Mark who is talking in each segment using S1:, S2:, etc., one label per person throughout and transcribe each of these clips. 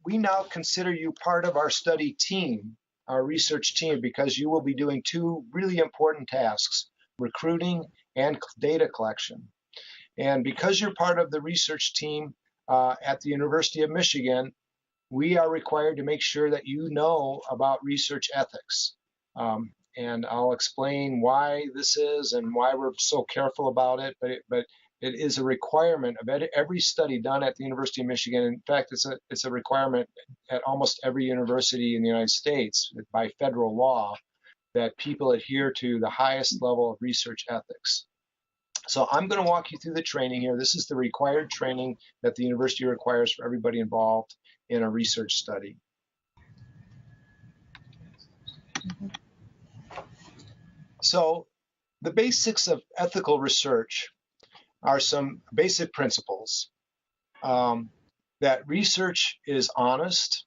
S1: we now consider you part of our study team, our research team, because you will be doing two really important tasks, recruiting and data collection. And because you're part of the research team at the University of Michigan, we are required to make sure that you know about research ethics. And I'll explain why this is and why we're so careful about it, but it is a requirement of every study done at the University of Michigan. In fact, it's a requirement at almost every university in the United States by federal law that people adhere to the highest level of research ethics. So I'm going to walk you through the training here. This is the required training that the university requires for everybody involved in a research study. So the basics of ethical research are some basic principles. That research is honest,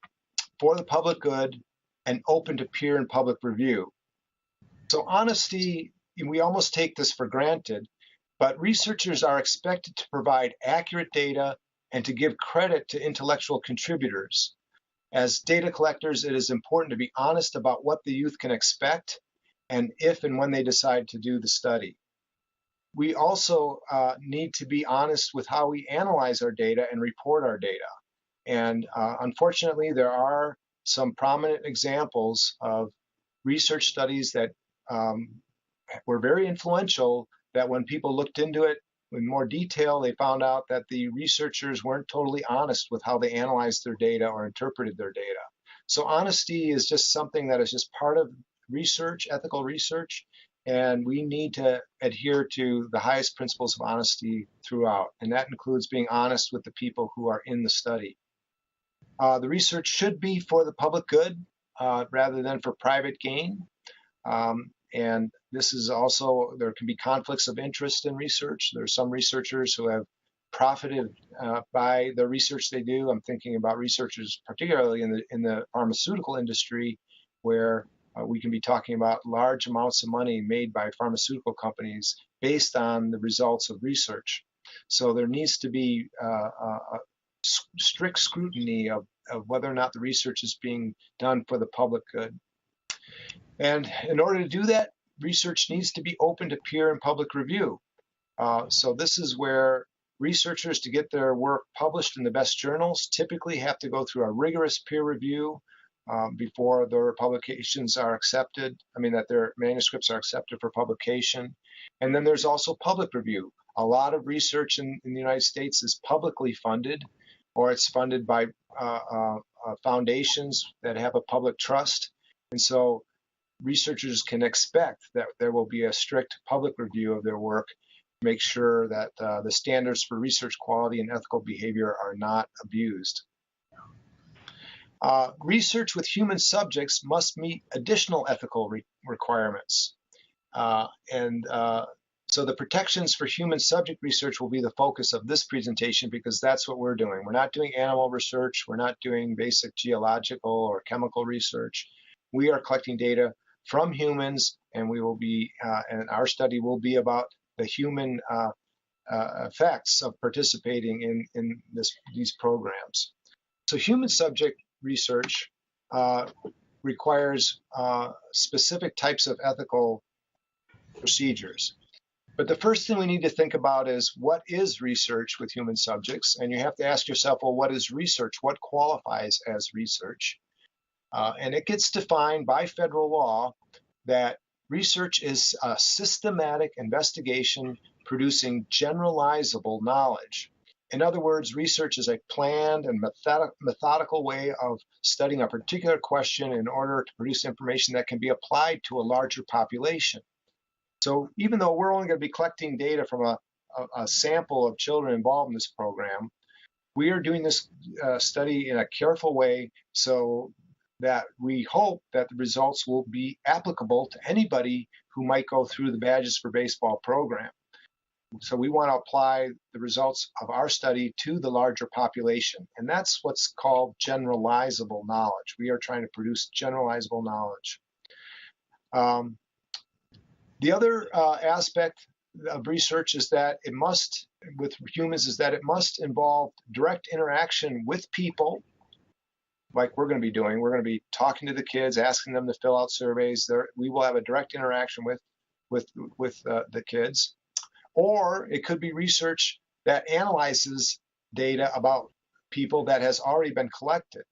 S1: for the public good, and open to peer and public review. So honesty, we almost take this for granted, but researchers are expected to provide accurate data and to give credit to intellectual contributors. As data collectors, it is important to be honest about what the youth can expect and if and when they decide to do the study. We also need to be honest with how we analyze our data and report our data. And unfortunately, there are some prominent examples of research studies that were very influential, that when people looked into it in more detail, they found out that the researchers weren't totally honest with how they analyzed their data or interpreted their data. So honesty is just something that is just part of research, ethical research, and we need to adhere to the highest principles of honesty throughout, and that includes being honest with the people who are in the study. The research should be for the public good rather than for private gain. And this is also, there can be conflicts of interest in research. There are some researchers who have profited by the research they do. I'm thinking about researchers, particularly in the pharmaceutical industry, where we can be talking about large amounts of money made by pharmaceutical companies based on the results of research. So there needs to be a strict scrutiny of whether or not the research is being done for the public good. And in order to do that, research needs to be open to peer and public review. So this is where researchers, to get their work published in the best journals, typically have to go through a rigorous peer review before their publications are accepted. that their manuscripts are accepted for publication. And then there's also public review. A lot of research in the United States is publicly funded, or it's funded by foundations that have a public trust. And so researchers can expect that there will be a strict public review of their work to make sure that the standards for research quality and ethical behavior are not abused. Research with human subjects must meet additional ethical requirements. So the protections for human subject research will be the focus of this presentation, because that's what we're doing. We're not doing animal research. We're not doing basic geological or chemical research. We are collecting data from humans, and we will be, and our study will be about the human effects of participating in these programs. So human subject research requires specific types of ethical procedures. But the first thing we need to think about is, what is research with human subjects? And you have to ask yourself, well, what is research? What qualifies as research? And it gets defined by federal law that research is a systematic investigation producing generalizable knowledge. In other words, research is a planned and methodical way of studying a particular question in order to produce information that can be applied to a larger population. So even though we're only going to be collecting data from a sample of children involved in this program, we are doing this study in a careful way so that we hope that the results will be applicable to anybody who might go through the Badges for Baseball program. So we want to apply the results of our study to the larger population. And that's what's called generalizable knowledge. We are trying to produce generalizable knowledge. The other aspect of research is that it must, with humans, is that it must involve direct interaction with people like we're going to be doing. We're going to be talking to the kids, asking them to fill out surveys. We will have a direct interaction with the kids. Or it could be research that analyzes data about people that has already been collected.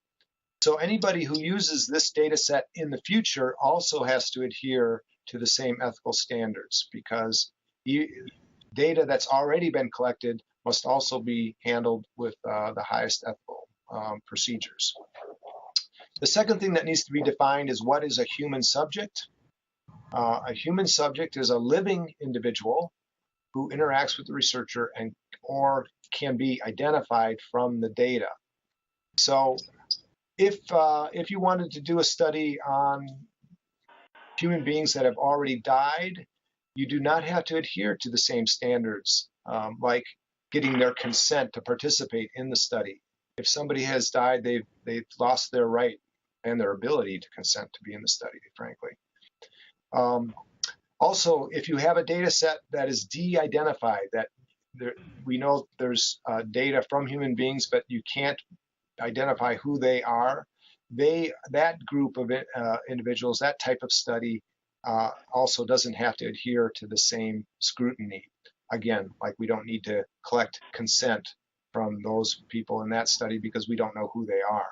S1: So anybody who uses this data set in the future also has to adhere to the same ethical standards, because data that's already been collected must also be handled with the highest ethical procedures. The second thing that needs to be defined is, what is a human subject? A human subject is a living individual who interacts with the researcher and or can be identified from the data. So if you wanted to do a study on human beings that have already died, you do not have to adhere to the same standards, like getting their consent to participate in the study. If somebody has died, they've lost their right and their ability to consent to be in the study, frankly. Also, if you have a data set that is de-identified, that we know there's data from human beings, but you can't identify who they are, that group of individuals, that type of study, also doesn't have to adhere to the same scrutiny. Again, like we don't need to collect consent from those people in that study because we don't know who they are.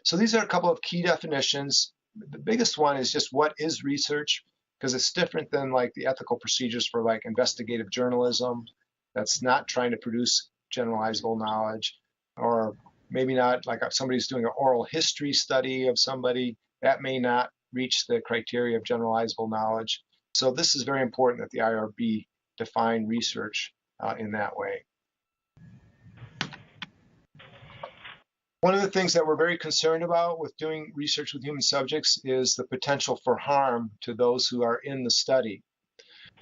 S1: So these are a couple of key definitions. The biggest one is just, what is research? Because it's different than like the ethical procedures for like investigative journalism. That's not trying to produce generalizable knowledge, or maybe not like if somebody's doing an oral history study of somebody, that may not reach the criteria of generalizable knowledge. So this is very important that the IRB define research in that way. One of the things that we're very concerned about with doing research with human subjects is the potential for harm to those who are in the study.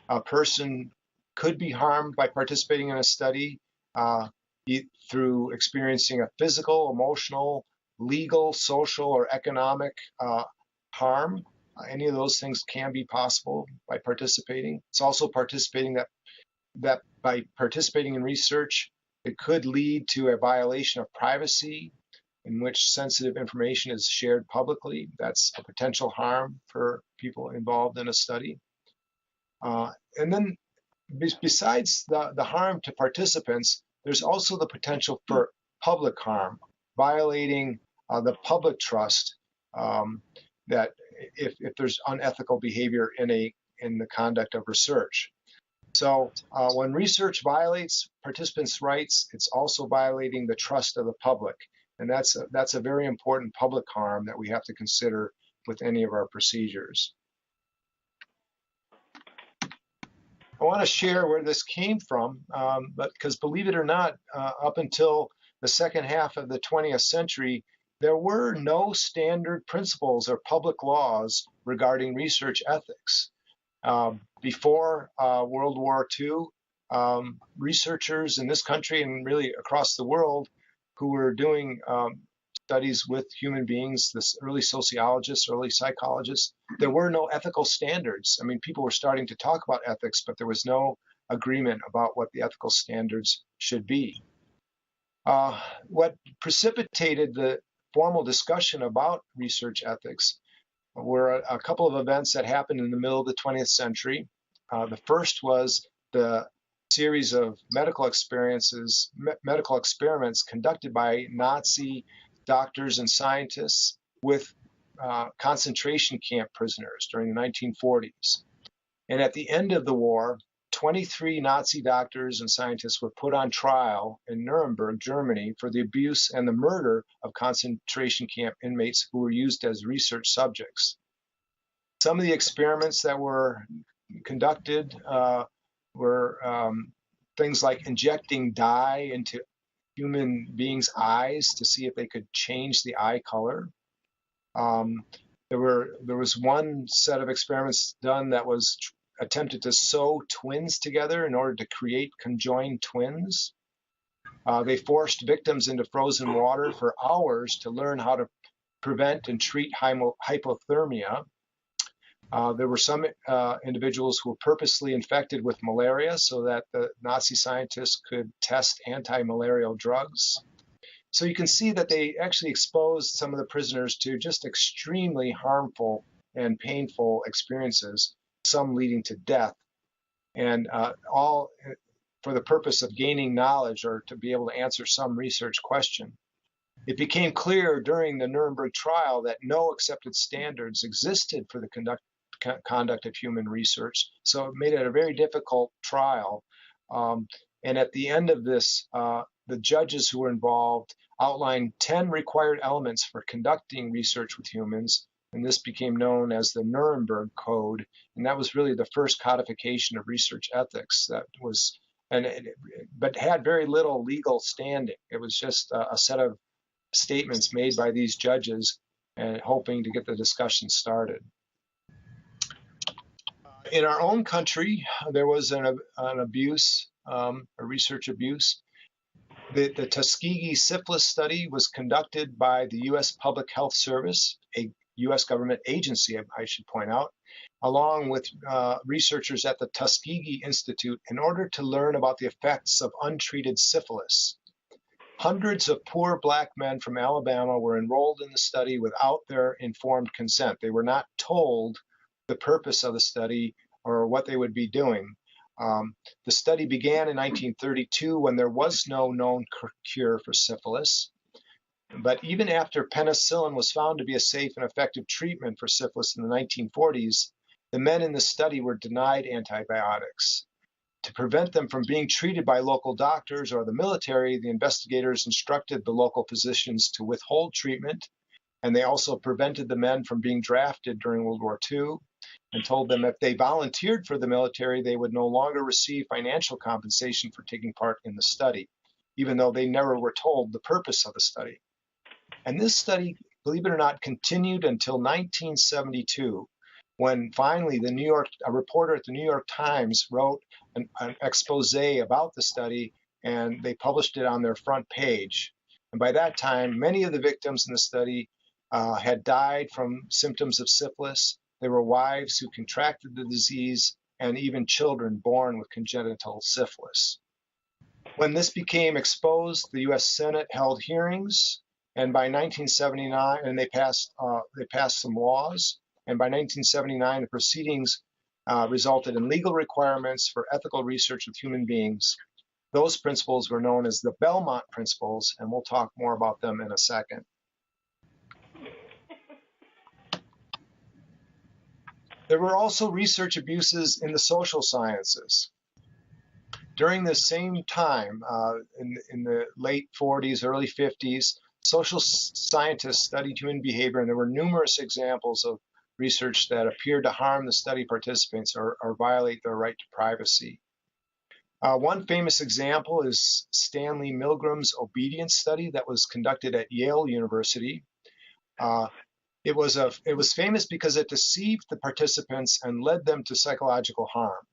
S1: A person could be harmed by participating in a study through experiencing a physical, emotional, legal, social, or economic harm. Any of those things can be possible by participating. It's also participating that by participating in research, it could lead to a violation of privacy, in which sensitive information is shared publicly. That's a potential harm for people involved in a study. And then besides the harm to participants, there's also the potential for public harm, violating the public trust, that if there's unethical behavior in the conduct of research. So when research violates participants' rights, it's also violating the trust of the public. And that's a very important public harm that we have to consider with any of our procedures. I want to share where this came from, but because believe it or not, up until the second half of the 20th century, there were no standard principles or public laws regarding research ethics. Before World War II, researchers in this country and really across the world who were doing studies with human beings, this early sociologists, early psychologists, there were no ethical standards. I mean, people were starting to talk about ethics, but there was no agreement about what the ethical standards should be. What precipitated the formal discussion about research ethics were a couple of events that happened in the middle of the 20th century. The first was the series of medical experiments conducted by Nazi doctors and scientists with concentration camp prisoners during the 1940s. And at the end of the war, 23 Nazi doctors and scientists were put on trial in Nuremberg, Germany, for the abuse and the murder of concentration camp inmates who were used as research subjects. Some of the experiments that were conducted were things like injecting dye into human beings' eyes to see if they could change the eye color. There was one set of experiments done that was attempted to sew twins together in order to create conjoined twins. They forced victims into frozen water for hours to learn how to prevent and treat hypothermia. There were some individuals who were purposely infected with malaria so that the Nazi scientists could test anti-malarial drugs. So you can see that they actually exposed some of the prisoners to just extremely harmful and painful experiences, some leading to death, and all for the purpose of gaining knowledge or to be able to answer some research question. It became clear during the Nuremberg trial that no accepted standards existed for the conduct of human research, so it made it a very difficult trial. And at the end of this, the judges who were involved outlined 10 required elements for conducting research with humans, and this became known as the Nuremberg Code, and that was really the first codification of research ethics that was, but had very little legal standing. It was just a set of statements made by these judges and hoping to get the discussion started. In our own country, there was an abuse, a research abuse. The Tuskegee syphilis study was conducted by the U.S. Public Health Service, a U.S. government agency, I should point out, along with researchers at the Tuskegee Institute in order to learn about the effects of untreated syphilis. Hundreds of poor black men from Alabama were enrolled in the study without their informed consent. They were not told the purpose of the study or what they would be doing. The study began in 1932 when there was no known cure for syphilis. But even after penicillin was found to be a safe and effective treatment for syphilis in the 1940s, the men in the study were denied antibiotics. To prevent them from being treated by local doctors or the military, the investigators instructed the local physicians to withhold treatment, and they also prevented the men from being drafted during World War II and told them if they volunteered for the military, they would no longer receive financial compensation for taking part in the study, even though they never were told the purpose of the study. And this study, believe it or not, continued until 1972, when finally a reporter at the New York Times wrote an expose about the study, and they published it on their front page. And by that time, many of the victims in the study had died from symptoms of syphilis. There were wives who contracted the disease and even children born with congenital syphilis. When this became exposed, the U.S. Senate held hearings, and by 1979, and they passed some laws. And by 1979, the proceedings resulted in legal requirements for ethical research with human beings. Those principles were known as the Belmont Principles, and we'll talk more about them in a second. There were also research abuses in the social sciences. During the same time, in the late 40s, early 50s, social scientists studied human behavior, and there were numerous examples of research that appeared to harm the study participants or violate their right to privacy. One famous example is Stanley Milgram's obedience study that was conducted at Yale University. It was famous because it deceived the participants and led them to psychological harm.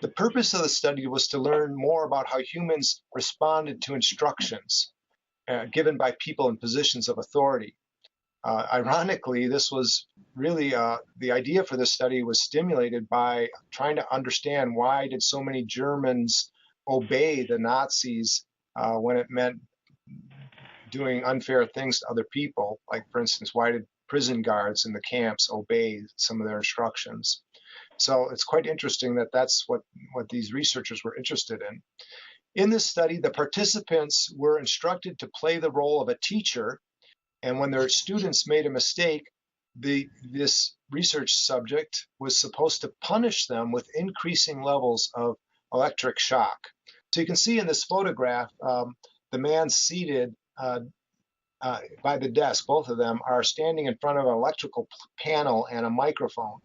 S1: The purpose of the study was to learn more about how humans responded to instructions given by people in positions of authority. Ironically, this was really the idea for this study was stimulated by trying to understand why did so many Germans obey the Nazis when it meant doing unfair things to other people. Like, for instance, why did prison guards in the camps obey some of their instructions? So it's quite interesting that that's what these researchers were interested in. In this study, the participants were instructed to play the role of a teacher, and when their students made a mistake, this research subject was supposed to punish them with increasing levels of electric shock. So you can see in this photograph, the man seated by the desk, both of them are standing in front of an electrical panel and a microphone.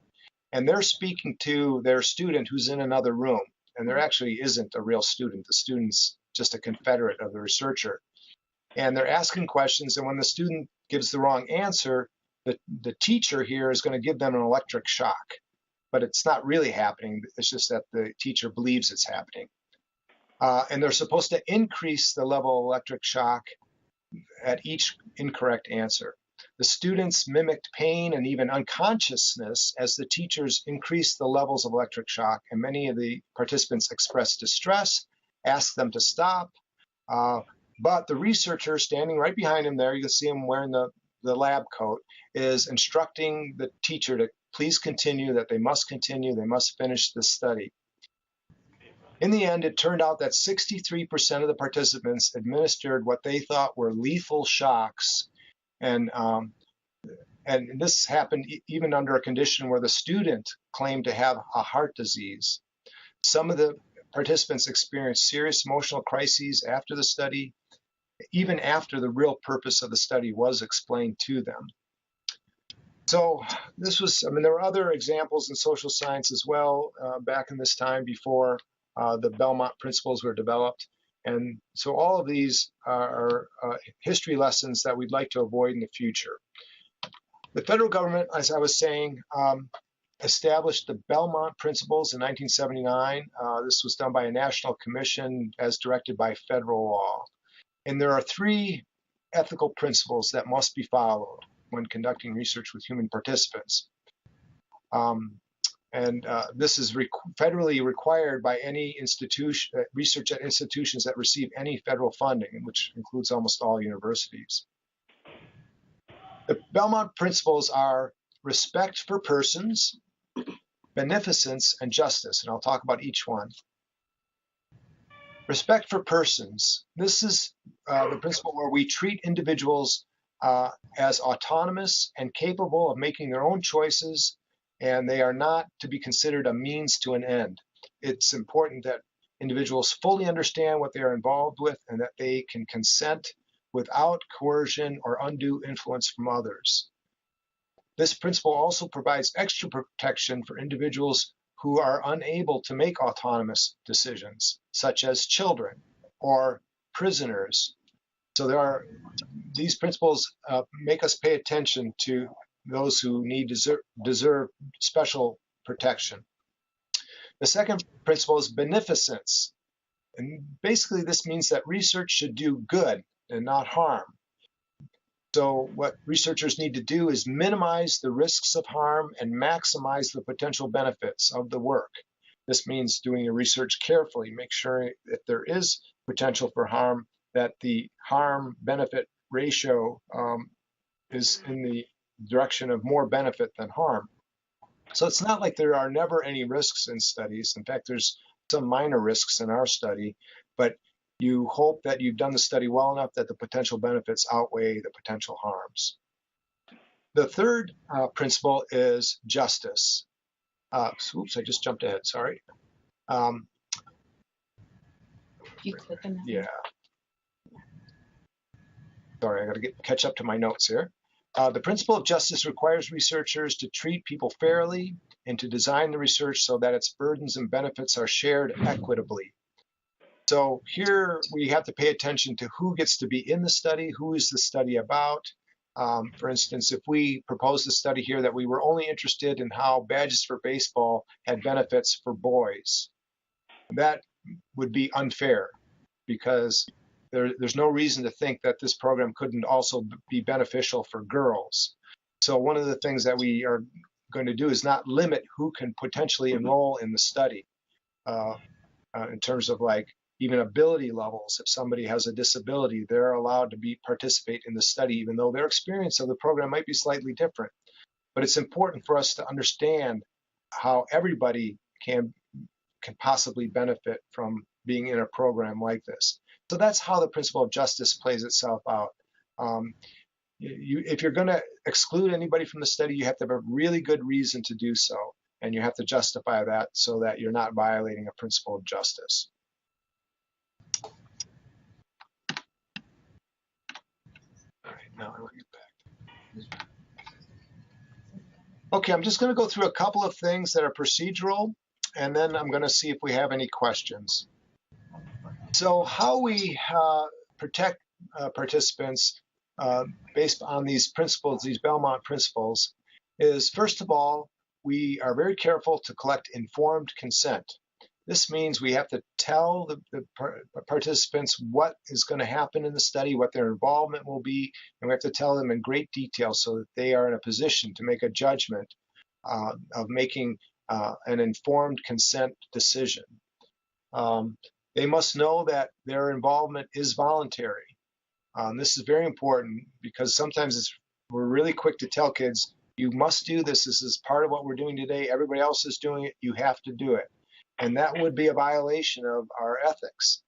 S1: And they're speaking to their student who's in another room. And there actually isn't a real student. The student's just a confederate of the researcher. And they're asking questions, and when the student gives the wrong answer, the teacher here is going to give them an electric shock. But it's not really happening. It's just that the teacher believes it's happening. And they're supposed to increase the level of electric shock at each incorrect answer. The students mimicked pain and even unconsciousness as the teachers increased the levels of electric shock, and many of the participants expressed distress, asked them to stop. But the researcher standing right behind him there, you can see him wearing the lab coat, is instructing the teacher to please continue, that they must continue, they must finish this study. In the end, it turned out that 63% of the participants administered what they thought were lethal shocks, and this happened even under a condition where the student claimed to have a heart disease. Some of the participants experienced serious emotional crises after the study, even after the real purpose of the study was explained to them. So this was, there were other examples in social science as well back in this time before the Belmont principles were developed. And so all of these are history lessons that we'd like to avoid in the future. The federal government, as I was saying, established the Belmont principles in 1979. This was done by a national commission as directed by federal law. And there are 3 ethical principles that must be followed when conducting research with human participants. This is federally required by any institution, research at institutions that receive any federal funding, which includes almost all universities. The Belmont principles are respect for persons, beneficence, and justice, and I'll talk about each one. Respect for persons. This is the principle where we treat individuals as autonomous and capable of making their own choices, and they are not to be considered a means to an end. It's important that individuals fully understand what they are involved with and that they can consent without coercion or undue influence from others. This principle also provides extra protection for individuals who are unable to make autonomous decisions, such as children or prisoners. So these principles make us pay attention to those who deserve special protection. The second principle is beneficence. And basically this means that research should do good and not harm. So what researchers need to do is minimize the risks of harm and maximize the potential benefits of the work. This means doing your research carefully, make sure if there is potential for harm, that the harm-benefit ratio is in the direction of more benefit than harm. So it's not like there are never any risks in studies. In fact, there's some minor risks in our study, but you hope that you've done the study well enough that the potential benefits outweigh the potential harms. The third principle is justice. Oops, I just jumped ahead, sorry.
S2: You click on that.
S1: Yeah. Sorry, I got to catch up to my notes here. The principle of justice requires researchers to treat people fairly and to design the research so that its burdens and benefits are shared equitably. So here we have to pay attention to who gets to be in the study, who is the study about. For instance, if we proposed a study here that we were only interested in how badges for baseball had benefits for boys, that would be unfair because there's no reason to think that this program couldn't also be beneficial for girls. So one of the things that we are going to do is not limit who can potentially enroll in the study in terms of like even ability levels. If somebody has a disability, they're allowed to participate in the study, even though their experience of the program might be slightly different. But it's important for us to understand how everybody can possibly benefit from being in a program like this. So that's how the principle of justice plays itself out. If you're going to exclude anybody from the study, you have to have a really good reason to do so, and you have to justify that so that you're not violating a principle of justice. All right, now I want to get back. Okay, I'm just going to go through a couple of things that are procedural, and then I'm going to see if we have any questions. So how we protect participants based on these principles, these Belmont principles, is first of all, we are very careful to collect informed consent. This means we have to tell the participants what is going to happen in the study, what their involvement will be, and we have to tell them in great detail so that they are in a position to make a judgment of making an informed consent decision. They must know that their involvement is voluntary. This is very important because sometimes we're really quick to tell kids, you must do this. This is part of what we're doing today. Everybody else is doing it. You have to do it. And that would be a violation of our ethics.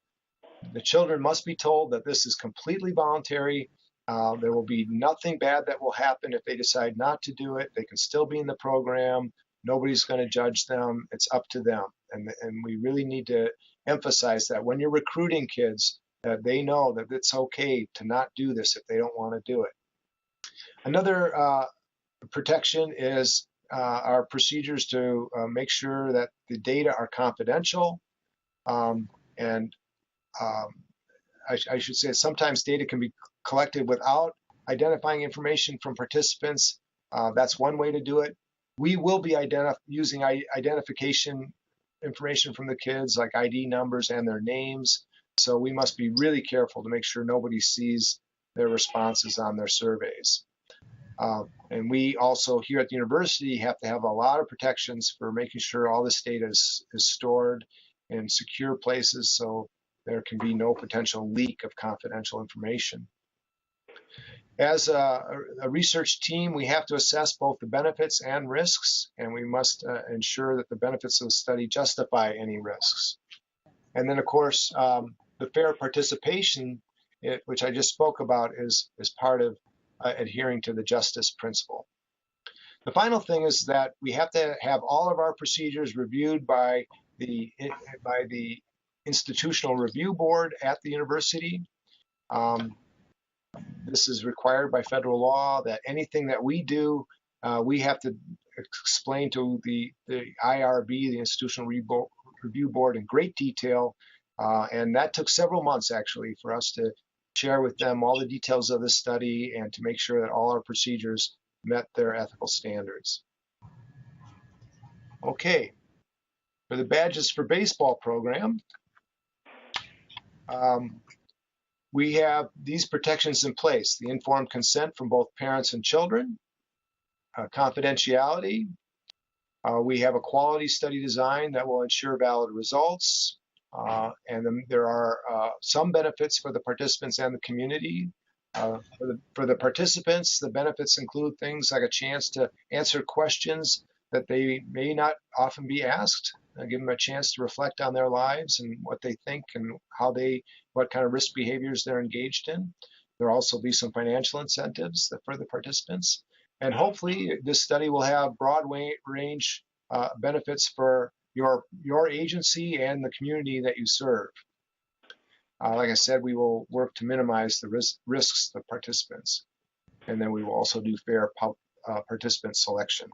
S1: The children must be told that this is completely voluntary. There will be nothing bad that will happen if they decide not to do it. They can still be in the program. Nobody's going to judge them. It's up to them. And we really need to emphasize that when you're recruiting kids, that they know that it's okay to not do this if they don't want to do it. Another protection is our procedures to make sure that the data are confidential. And I should say sometimes data can be collected without identifying information from participants. That's one way to do it. We will be using identification information from the kids, like ID numbers and their names. So we must be really careful to make sure nobody sees their responses on their surveys. And we also here at the university have to have a lot of protections for making sure all this data is stored in secure places so there can be no potential leak of confidential information. As a research team, we have to assess both the benefits and risks, and we must ensure that the benefits of the study justify any risks. And then, of course, the fair participation, which I just spoke about, is part of adhering to the justice principle. The final thing is that we have to have all of our procedures reviewed by the institutional review board at the university. This is required by federal law that anything that we do, we have to explain to the IRB, the Institutional Review Board, in great detail. And that took several months, actually, for us to share with them all the details of this study and to make sure that all our procedures met their ethical standards. Okay, for the Badges for Baseball program, we have these protections in place: the informed consent from both parents and children, confidentiality. We have a quality study design that will ensure valid results. And then there are some benefits for the participants and the community. For the participants, the benefits include things like a chance to answer questions that they may not often be asked, give them a chance to reflect on their lives and what they think and what kind of risk behaviors they're engaged in. There'll also be some financial incentives for the participants. And hopefully this study will have broad range benefits for your agency and the community that you serve. Like I said, we will work to minimize the risks of participants. And then we will also do fair participant selection.